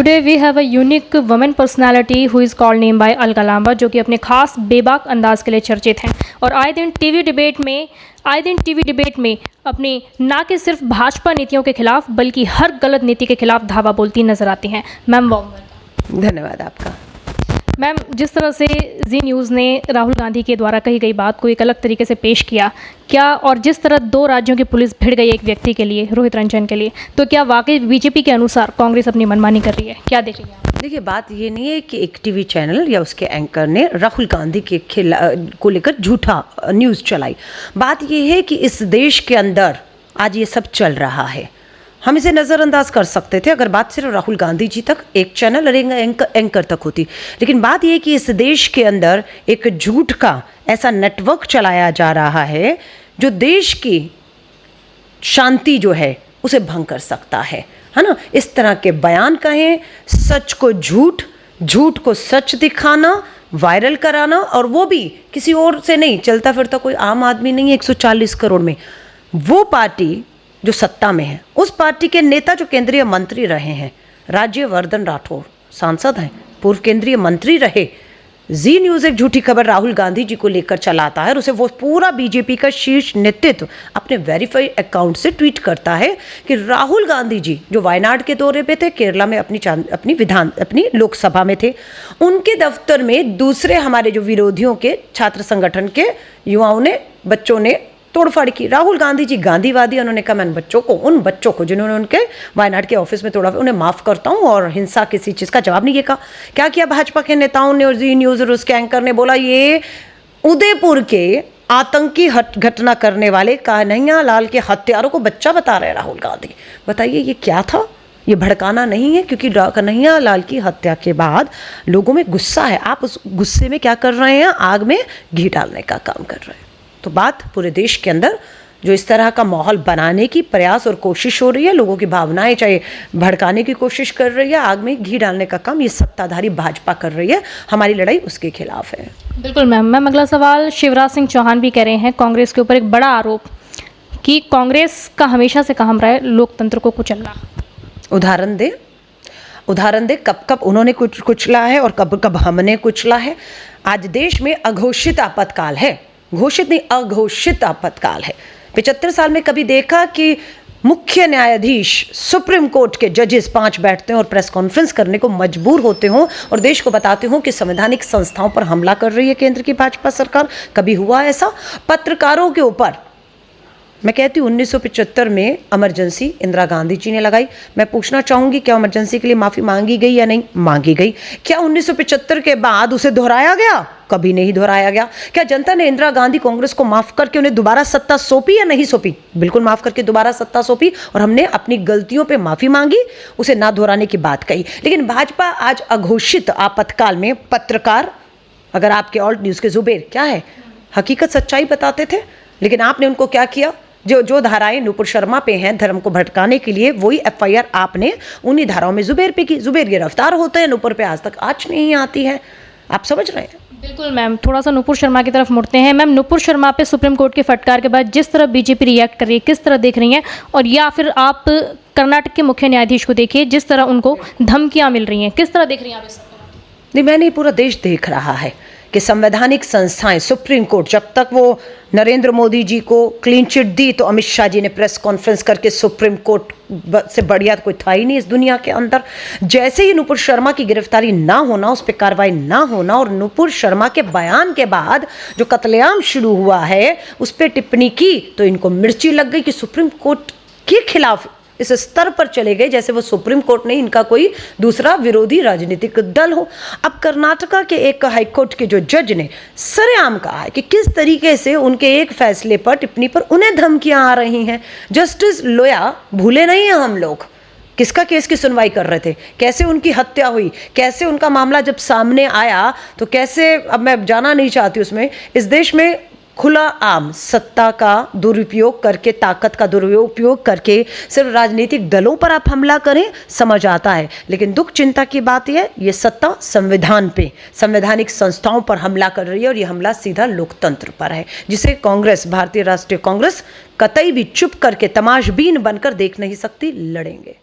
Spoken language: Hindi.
Today we have a unique women personality who is called name by Alka Lamba, जो कि अपने खास बेबाक अंदाज के लिए चर्चित हैं और आए दिन टीवी डिबेट में अपने ना कि सिर्फ भाजपा नीतियों के खिलाफ बल्कि हर गलत नीति के खिलाफ धावा बोलती नजर आती हैं। मैम वार्म धन्यवाद आपका। मैम, जिस तरह से जी न्यूज़ ने राहुल गांधी के द्वारा कही गई बात को एक अलग तरीके से पेश किया, क्या और जिस तरह 2 राज्यों की पुलिस भिड़ गई एक व्यक्ति के लिए, रोहित रंजन के लिए, तो क्या वाकई बीजेपी के अनुसार कांग्रेस अपनी मनमानी कर रही है? क्या देख रही है? देखिए, बात ये नहीं है कि एक टीवी चैनल या उसके एंकर ने राहुल गांधी के को लेकर झूठा न्यूज़ चलाई। बात ये है कि इस देश के अंदर आज ये सब चल रहा है। हम इसे नज़रअंदाज कर सकते थे अगर बात सिर्फ राहुल गांधी जी तक, एक चैनल और एंकर तक होती, लेकिन बात यह कि इस देश के अंदर एक झूठ का ऐसा नेटवर्क चलाया जा रहा है जो देश की शांति जो है उसे भंग कर सकता है ना। इस तरह के बयान कहें, सच को झूठ, झूठ को सच दिखाना, वायरल कराना, और वो भी किसी और से नहीं, चलता फिरता कोई आम आदमी नहीं है 140 करोड़ में। वो पार्टी जो सत्ता में है, उस पार्टी के नेता जो केंद्रीय मंत्री रहे हैं, राज्यवर्धन राठौर सांसद हैं, पूर्व केंद्रीय मंत्री रहे, जी न्यूज़ एक झूठी खबर राहुल गांधी जी को लेकर चलाता है और उसे वो पूरा बीजेपी का शीर्ष नेतृत्व अपने वेरीफाइड अकाउंट से ट्वीट करता है कि राहुल गांधी जी जो वायनाड के दौरे पे थे, केरला में अपनी लोकसभा में थे, उनके दफ्तर में दूसरे हमारे जो विरोधियों के छात्र संगठन के युवाओं ने, बच्चों ने तोड़फाड़ की। राहुल गांधी जी गांधीवादी, उन्होंने कहा मैं उन बच्चों को जिन्होंने उनके वायनाड के ऑफिस में तोड़ा, उन्हें माफ़ करता हूं और हिंसा किसी चीज़ का जवाब नहीं। ये कहा क्या किया भाजपा के नेताओं ने और जी न्यूज़ और उसके एंकर ने बोला ये उदयपुर के आतंकी घटना करने वाले कन्हैया लाल के हत्यारों को बच्चा बता रहे राहुल गांधी। बताइए ये क्या था? ये भड़काना नहीं है, क्योंकि कन्हैया लाल की हत्या के बाद लोगों में गुस्सा है। आप उस गुस्से में क्या कर रहे हैं? आग में घी डालने का काम कर रहे हैं। तो बात पूरे देश के अंदर जो इस तरह का माहौल बनाने की प्रयास और कोशिश हो रही है, लोगों की भावनाएं चाहे भड़काने की कोशिश कर रही है, आग में घी डालने का काम ये सत्ताधारी भाजपा कर रही है। हमारी लड़ाई उसके खिलाफ है। बिल्कुल मैम, अगला सवाल, शिवराज सिंह चौहान भी कह रहे हैं कांग्रेस के ऊपर एक बड़ा आरोप कि कांग्रेस का हमेशा से काम रहा है लोकतंत्र को कुचलना। उदाहरण दे कब उन्होंने कुचला है और कब हमने कुचला है। आज देश में अघोषित आपातकाल है, घोषित नहीं, अघोषित आपातकाल है। 75 साल में कभी देखा कि मुख्य न्यायाधीश सुप्रीम कोर्ट के जजेस 5 बैठते हैं और प्रेस कॉन्फ्रेंस करने को मजबूर होते हों और देश को बताते हों कि संवैधानिक संस्थाओं पर हमला कर रही है केंद्र की भाजपा सरकार? कभी हुआ ऐसा? पत्रकारों के ऊपर मैं कहती हूँ 1975 में इमरजेंसी इंदिरा गांधी जी ने लगाई। मैं पूछना चाहूँगी क्या इमरजेंसी के लिए माफ़ी मांगी गई या नहीं मांगी गई? क्या 1975 के बाद उसे दोहराया गया? कभी नहीं दोहराया गया। क्या जनता ने इंदिरा गांधी कांग्रेस को माफ़ करके उन्हें दोबारा सत्ता सौंपी या नहीं सौंपी? बिल्कुल माफ़ करके दोबारा सत्ता सौंपी और हमने अपनी गलतियों पर माफ़ी मांगी, उसे ना दोहराने की बात कही। लेकिन भाजपा आज अघोषित आपातकाल में पत्रकार, अगर आपके ऑल्ट न्यूज़ के जुबेर क्या है, हकीकत सच्चाई बताते थे, लेकिन आपने उनको क्या किया? जो धाराएं नुपुर शर्मा पे हैं धर्म को भटकाने के लिए, वही एफआईआर आपने उन्हीं धाराओं में जुबेर पे की। जुबेर गिरफ्तार होते हैं, नुपुर पे आज तक आँच नहीं आती है। आप समझ रहे हैं? बिल्कुल मैम, थोड़ा सा नुपुर शर्मा की तरफ मुड़ते हैं। मैम, नुपुर शर्मा पे सुप्रीम कोर्ट के फटकार के बाद जिस तरह बीजेपी रिएक्ट कर रही है, किस तरह देख रही हैं? और या फिर आप कर्नाटक के मुख्य न्यायाधीश को देखिए, जिस तरह उनको धमकियाँ मिल रही हैं, किस तरह देख रही हैं आप इस? नहीं, मैंने पूरा देश देख रहा है कि संवैधानिक संस्थाएं, सुप्रीम कोर्ट, जब तक वो नरेंद्र मोदी जी को क्लीन चिट दी तो अमित शाह जी ने प्रेस कॉन्फ्रेंस करके सुप्रीम कोर्ट से बढ़िया कोई था ही नहीं इस दुनिया के अंदर। जैसे ही नुपुर शर्मा की गिरफ्तारी ना होना, उस पर कार्रवाई ना होना और नुपुर शर्मा के बयान के बाद जो कत्लेआम शुरू हुआ है उस पर टिप्पणी की तो इनको मिर्ची लग गई कि सुप्रीम कोर्ट के खिलाफ इस स्तर पर चले गए जैसे वो सुप्रीम कोर्ट नहीं, इनका कोई दूसरा विरोधी राजनीतिक दल हो। अब कर्नाटका के एक हाईकोर्ट के जो जज ने सरेआम कहा है कि किस तरीके से उनके एक फैसले पर, टिप्पणी पर उन्हें धमकियां आ रही हैं। जस्टिस लोया भूले नहीं हैं हम लोग, किसका केस की सुनवाई कर रहे थे, कैसे उनकी हत्या हुई, कैसे उनका मामला जब सामने आया तो कैसे, अब मैं जाना नहीं चाहती उसमें, इस देश में खुला आम सत्ता का दुरुपयोग करके, ताकत का दुरुपयोग करके सिर्फ राजनीतिक दलों पर आप हमला करें, समझ आता है। लेकिन दुख चिंता की बात यह, ये सत्ता संविधान पे, संवैधानिक संस्थाओं पर हमला कर रही है और ये हमला सीधा लोकतंत्र पर है, जिसे कांग्रेस, भारतीय राष्ट्रीय कांग्रेस कतई भी चुप करके तमाशबीन बनकर देख नहीं सकती। लड़ेंगे।